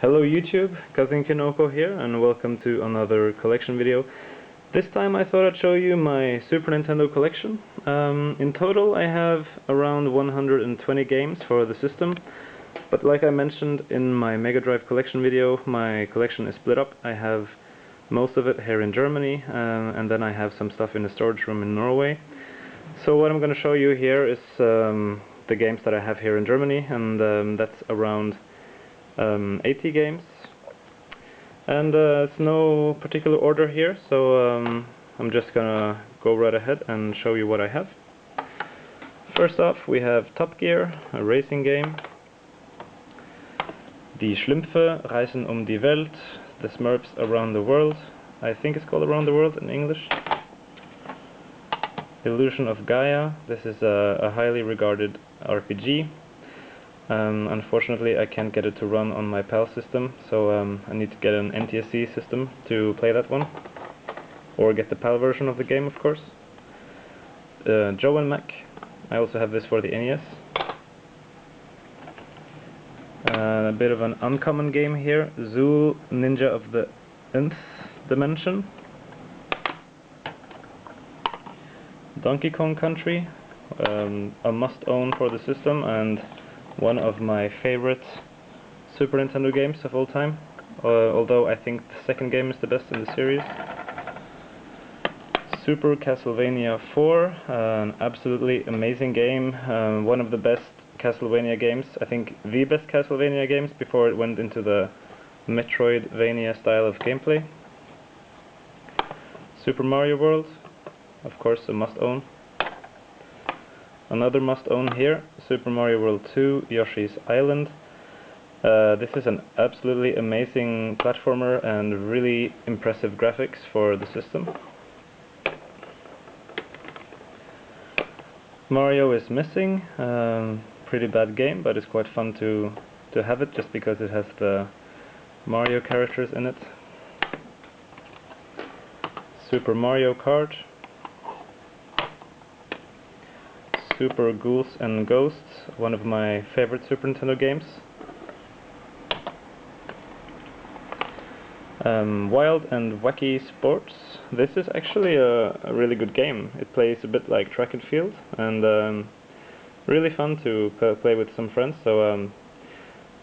Hello YouTube, Cousin Kinoko here, and welcome to another collection video. This time I thought I'd show you my Super Nintendo collection. In total I have around 120 games for the system, but like I mentioned in my Mega Drive collection video, my collection is split up. I have most of it here in Germany, and then I have some stuff in the storage room in Norway. So what I'm going to show you here is the games that I have here in Germany, and that's around 80 games, and it's no particular order here, so I'm just gonna go right ahead and show you what I have. First off, we have Top Gear, a racing game. Die Schlümpfe reisen die Welt, the Smurfs around the world. I think it's called Around the World in English. Illusion of Gaia, this is a highly regarded RPG. Unfortunately I can't get it to run on my PAL system, so I need to get an NTSC system to play that one, or get the PAL version of the game, of course. Joe and Mac, I also have this for the NES. A bit of an uncommon game here, Zool Ninja of the Nth Dimension. Donkey Kong Country, a must-own for the system, and one of my favorite Super Nintendo games of all time, although I think the second game is the best in the series. Super Castlevania 4, an absolutely amazing game, one of the best Castlevania games, I think the best Castlevania games before it went into the Metroidvania style of gameplay. Super Mario World, of course a must-own. Another must-own here, Super Mario World 2, Yoshi's Island. This is an absolutely amazing platformer and really impressive graphics for the system. Mario is Missing, pretty bad game, but it's quite fun to have it just because it has the Mario characters in it. Super Mario Kart. Super Ghouls and Ghosts, one of my favorite Super Nintendo games. Wild and Wacky Sports. This is actually a really good game. It plays a bit like track and field, and really fun to play with some friends, so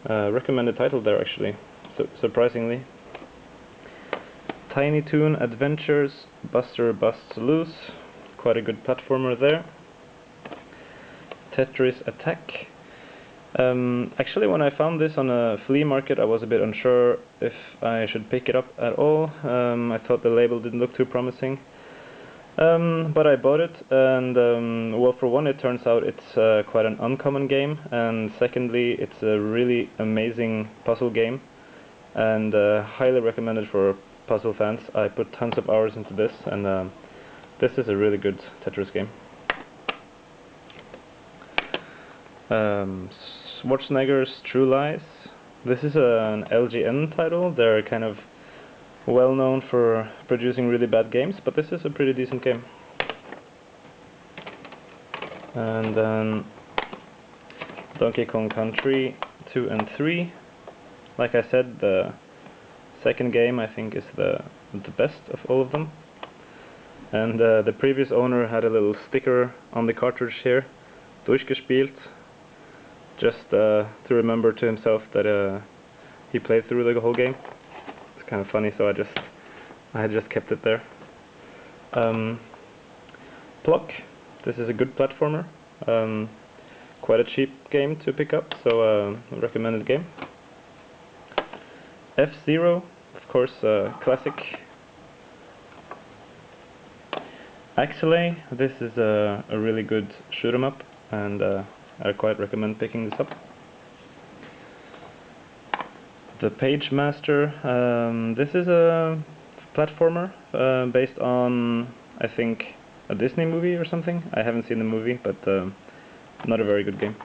recommended title there actually, surprisingly. Tiny Toon Adventures, Buster Busts Loose, quite a good platformer there. Tetris Attack. Actually, when I found this on a flea market, I was a bit unsure if I should pick it up at all. I thought the label didn't look too promising. But I bought it, and well, for one, it turns out it's quite an uncommon game, and secondly, it's a really amazing puzzle game, and highly recommended for puzzle fans. I put tons of hours into this, and this is a really good Tetris game. Schwarzenegger's True Lies. This is an LGN title. They're kind of well known for producing really bad games, but this is a pretty decent game. And then Donkey Kong Country 2 and 3. Like I said, the second game I think is the best of all of them. And the previous owner had a little sticker on the cartridge here, durchgespielt, just to remember to himself that he played through the whole game. It's kind of funny, so I just kept it there. Pluck. This is a good platformer. Quite a cheap game to pick up, so a recommended game. F-Zero, of course, classic. Axelay. This is a really good shoot 'em up, and I quite recommend picking this up. The Pagemaster. This is a platformer based on, I think, a Disney movie or something. I haven't seen the movie, but not a very good game.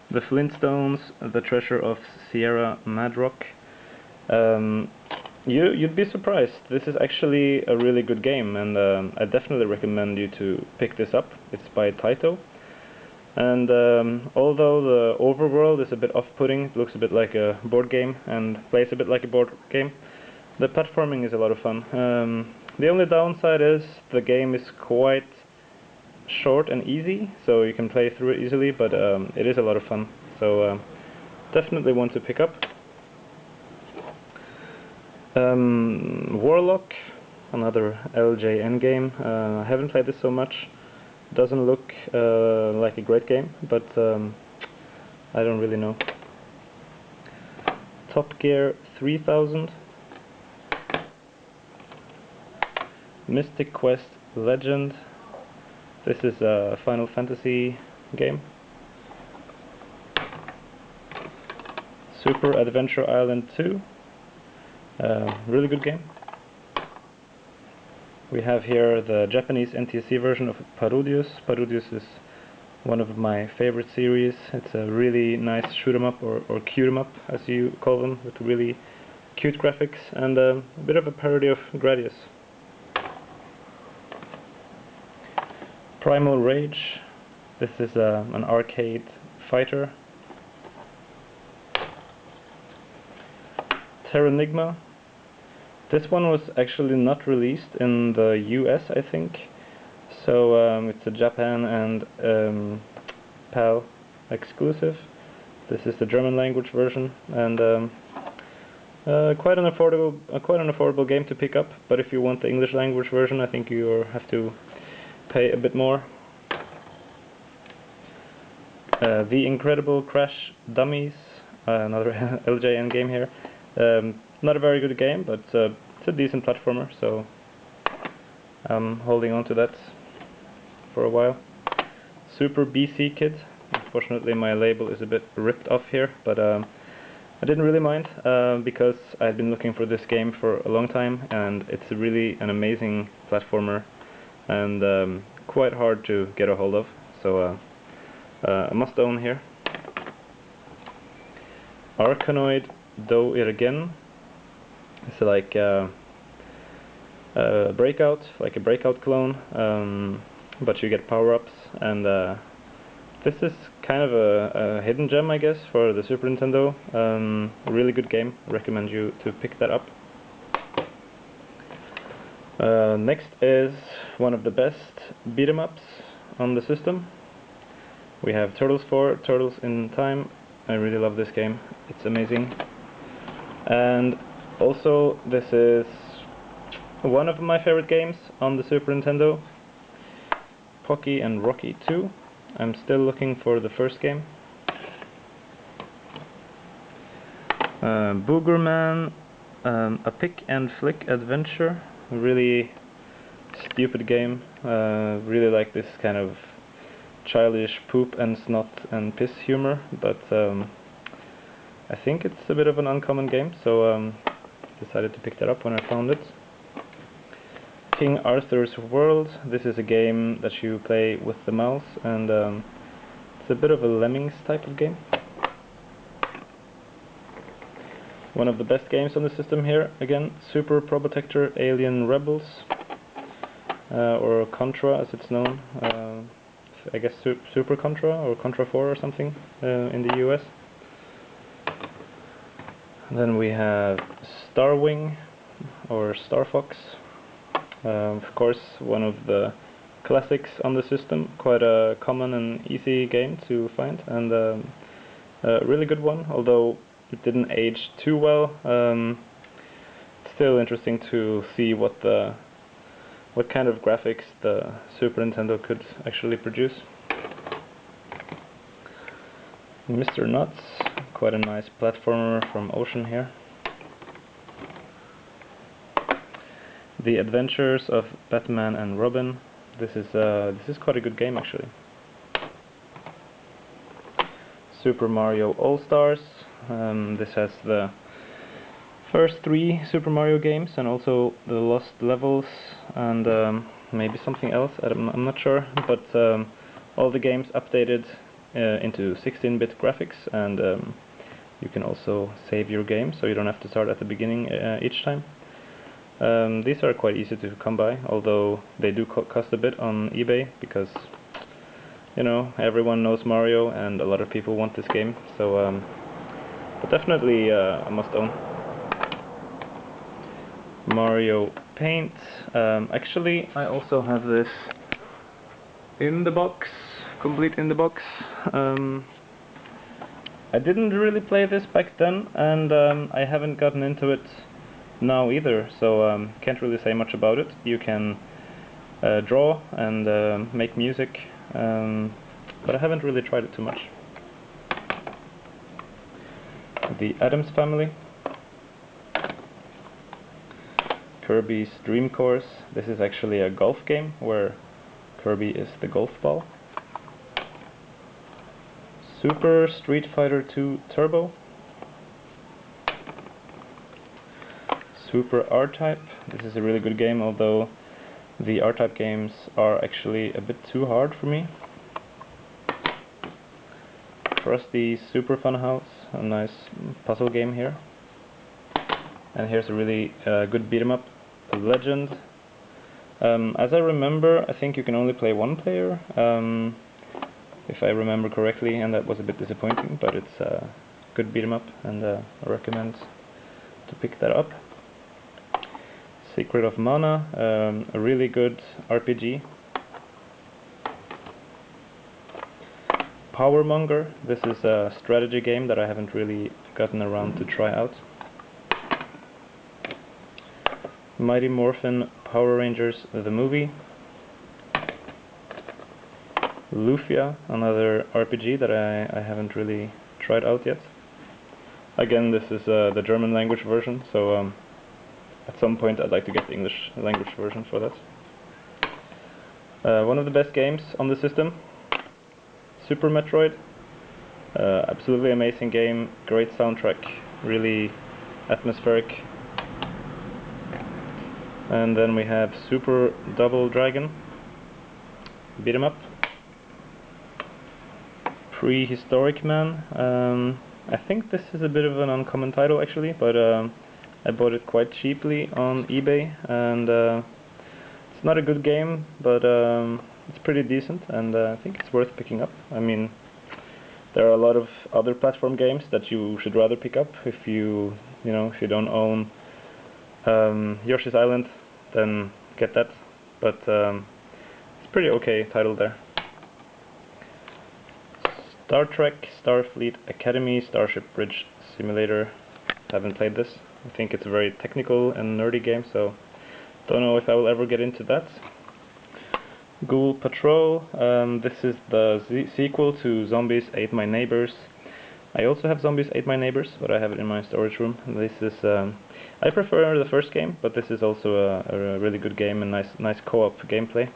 The Flintstones, The Treasure of Sierra Madrock. You'd be surprised. This is actually a really good game, and I definitely recommend you to pick this up. It's by Taito. And although the overworld is a bit off-putting, it looks a bit like a board game and plays a bit like a board game, the platforming is a lot of fun. The only downside is the game is quite short and easy, so you can play through it easily, but it is a lot of fun, so definitely one to pick up. Warlock, another LJN game. I haven't played this so much. Doesn't look like a great game, but I don't really know. Top Gear 3000, Mystic Quest Legend. This is a Final Fantasy game. Super Adventure Island 2, really good game. We have here the Japanese NTSC version of Parodius. Parodius is one of my favorite series. It's a really nice shoot 'em up, or cute 'em up as you call them, with really cute graphics and a bit of a parody of Gradius. Primal Rage. This is an arcade fighter. Terranigma. This one was actually not released in the US, I think, so it's a Japan and PAL exclusive. This is the German language version, and quite an affordable game to pick up. But if you want the English language version, I think you have to pay a bit more. The Incredible Crash Dummies, another LJN game here. Not a very good game, but it's a decent platformer, so I'm holding on to that for a while. Super BC Kid. Unfortunately my label is a bit ripped off here, but I didn't really mind, because I'd been looking for this game for a long time, and it's really an amazing platformer and quite hard to get a hold of, so a must own here. Arkanoid Do It Again. It's like Breakout, like a Breakout clone, but you get power-ups, and this is kind of a hidden gem, I guess, for the Super Nintendo. A really good game. Recommend you to pick that up. Next is one of the best beat-em-ups on the system. We have Turtles 4, Turtles in Time. I really love this game. It's amazing. And also, this is one of my favorite games on the Super Nintendo, Pocky and Rocky 2. I'm still looking for the first game. Boogerman, a pick and flick adventure. A really stupid game. Really like this kind of childish poop and snot and piss humor, but I think it's a bit of an uncommon game, so decided to pick that up when I found it. King Arthur's World. This is a game that you play with the mouse, and it's a bit of a Lemmings type of game. One of the best games on the system here, again, Super Probotector Alien Rebels, or Contra as it's known. I guess Super Contra or Contra 4 or something in the US. Then we have Starwing or Star Fox. Of course, one of the classics on the system. Quite a common and easy game to find, and a really good one. Although it didn't age too well, it's still interesting to see what kind of graphics the Super Nintendo could actually produce. Mr. Nuts, quite a nice platformer from Ocean here. The Adventures of Batman and Robin. This is quite a good game actually. Super Mario All-Stars. This has the first 3 Super Mario games and also the Lost Levels and maybe something else. I'm not sure, but all the games updated into 16-bit graphics, and you can also save your game, so you don't have to start at the beginning each time. These are quite easy to come by, although they do cost a bit on eBay, because you know, everyone knows Mario and a lot of people want this game, so but definitely a must-own. Mario Paint. Actually, I also have this in the box, complete in the box. I didn't really play this back then, and I haven't gotten into it now either, so can't really say much about it. You can draw and make music, but I haven't really tried it too much. The Addams Family. Kirby's Dream Course. This is actually a golf game where Kirby is the golf ball. Super Street Fighter 2 Turbo. Super R-Type. This is a really good game, although the R-Type games are actually a bit too hard for me. Frosty Super Funhouse, a nice puzzle game here. And here's a really good beat 'em up, Legend. As I remember, I think you can only play one player, if I remember correctly, and that was a bit disappointing, but it's a good beat 'em up, and I recommend to pick that up. Secret of Mana, a really good RPG. Powermonger, this is a strategy game that I haven't really gotten around to try out. Mighty Morphin Power Rangers the movie. Lufia, another RPG that I haven't really tried out yet. Again, this is the German language version, so at some point I'd like to get the English language version for that. One of the best games on the system, Super Metroid. Absolutely amazing game, great soundtrack, really atmospheric. And then we have Super Double Dragon, beat 'em up. Prehistoric Man. I think this is a bit of an uncommon title actually, but I bought it quite cheaply on eBay, and it's not a good game, but it's pretty decent, and I think it's worth picking up. I mean, there are a lot of other platform games that you should rather pick up if you don't own Yoshi's Island, then get that, but it's pretty okay title there. Star Trek, Starfleet Academy, Starship Bridge Simulator. Haven't played this. I think it's a very technical and nerdy game, so don't know if I will ever get into that. Ghoul Patrol. This is the sequel to Zombies Ate My Neighbors. I also have Zombies Ate My Neighbors, but I have it in my storage room. This is I prefer the first game, but this is also a really good game and nice co-op gameplay.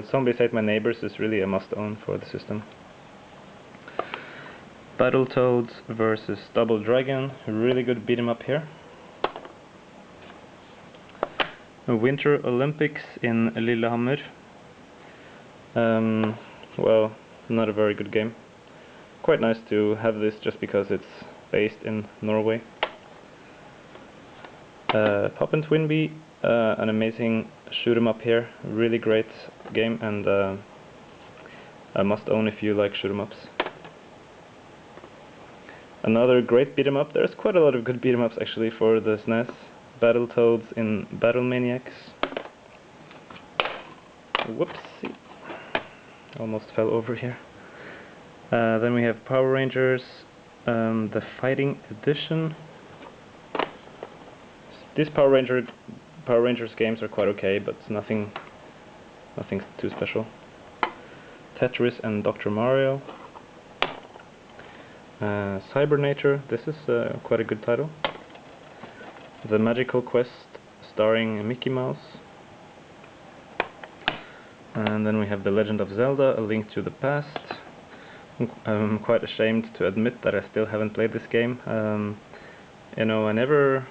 Zombies Ate My Neighbors is really a must-own for the system. Battletoads versus Double Dragon, really good beat 'em up here. Winter Olympics in Lillehammer. Well, not a very good game. Quite nice to have this just because it's based in Norway. Pop and Twinbee, an amazing shoot 'em up here, really great game, and a must own if you like shoot 'em ups. Another great beat 'em up. There's quite a lot of good beat 'em ups actually for the SNES. Battletoads in Battle Maniacs. Whoopsie, almost fell over here. Then we have Power Rangers, the Fighting Edition. These Power Rangers games are quite okay, but nothing too special. Tetris and Dr. Mario. Cybernature, this is quite a good title. The Magical Quest, starring Mickey Mouse. And then we have The Legend of Zelda, A Link to the Past. I'm quite ashamed to admit that I still haven't played this game. You know, I never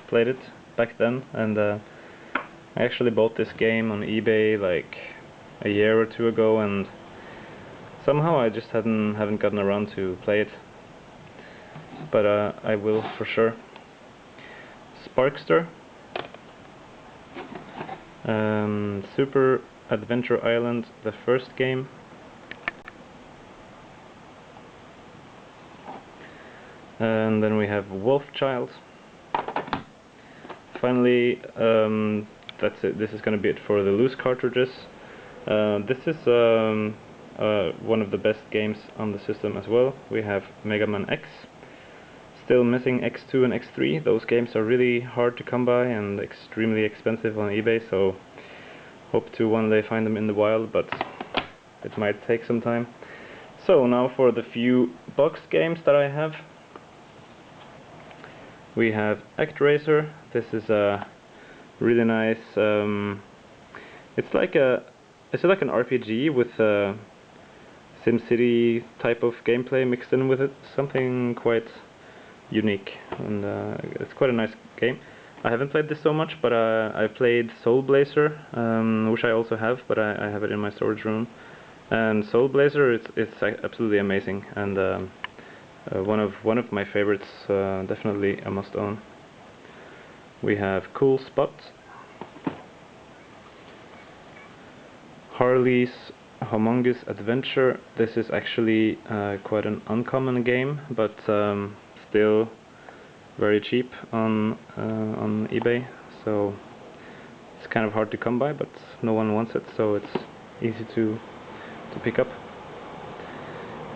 played it back then, and I actually bought this game on eBay like a year or two ago, and somehow I just haven't gotten around to play it. But I will for sure. Sparkster. Super Adventure Island, the first game. And then we have Wolf Child. Finally, that's it. This is going to be it for the loose cartridges. This is one of the best games on the system as well. We have Mega Man X. Still missing X2 and X3. Those games are really hard to come by and extremely expensive on eBay, so hope to one day find them in the wild, but it might take some time. So now for the few box games that I have. We have ActRaiser. This is a really nice. It's like an RPG with a SimCity type of gameplay mixed in with it. Something quite unique, and it's quite a nice game. I haven't played this so much, but I played Soul Blazer, which I also have, but I have it in my storage room. And Soul Blazer, it's absolutely amazing, and one of my favorites, definitely a must own. We have Cool Spot, Harley's Humongous Adventure. This is actually quite an uncommon game, but still very cheap on eBay, so it's kind of hard to come by, but no one wants it, so it's easy to pick up.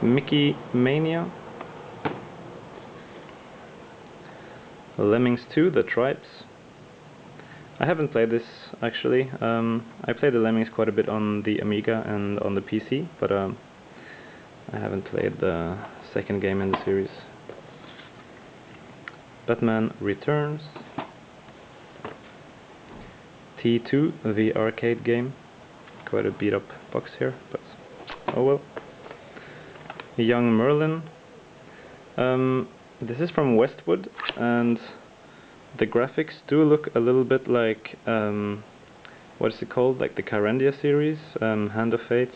Mickey Mania, Lemmings 2, The Tribes. I haven't played this actually. I played the Lemmings quite a bit on the Amiga and on the PC, but I haven't played the second game in the series. Batman Returns, T2, the arcade game. Quite a beat up box here, but oh well. Young Merlin. This is from Westwood, and the graphics do look a little bit like what is it called? Like the Carandia series, Hand of Fate,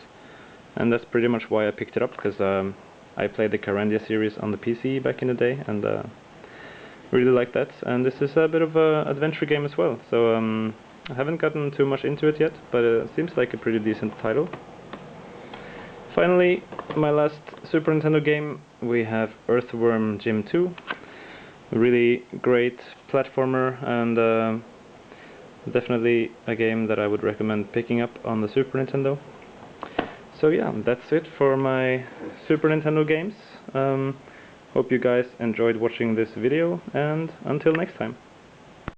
and that's pretty much why I picked it up, because I played the Carandia series on the PC back in the day, and really like that. And this is a bit of a adventure game as well, so I haven't gotten too much into it yet, but it seems like a pretty decent title. Finally, my last Super Nintendo game, we have Earthworm Jim 2. Really great platformer, and definitely a game that I would recommend picking up on the Super Nintendo. So yeah, that's it for my Super Nintendo games. Hope you guys enjoyed watching this video, and until next time.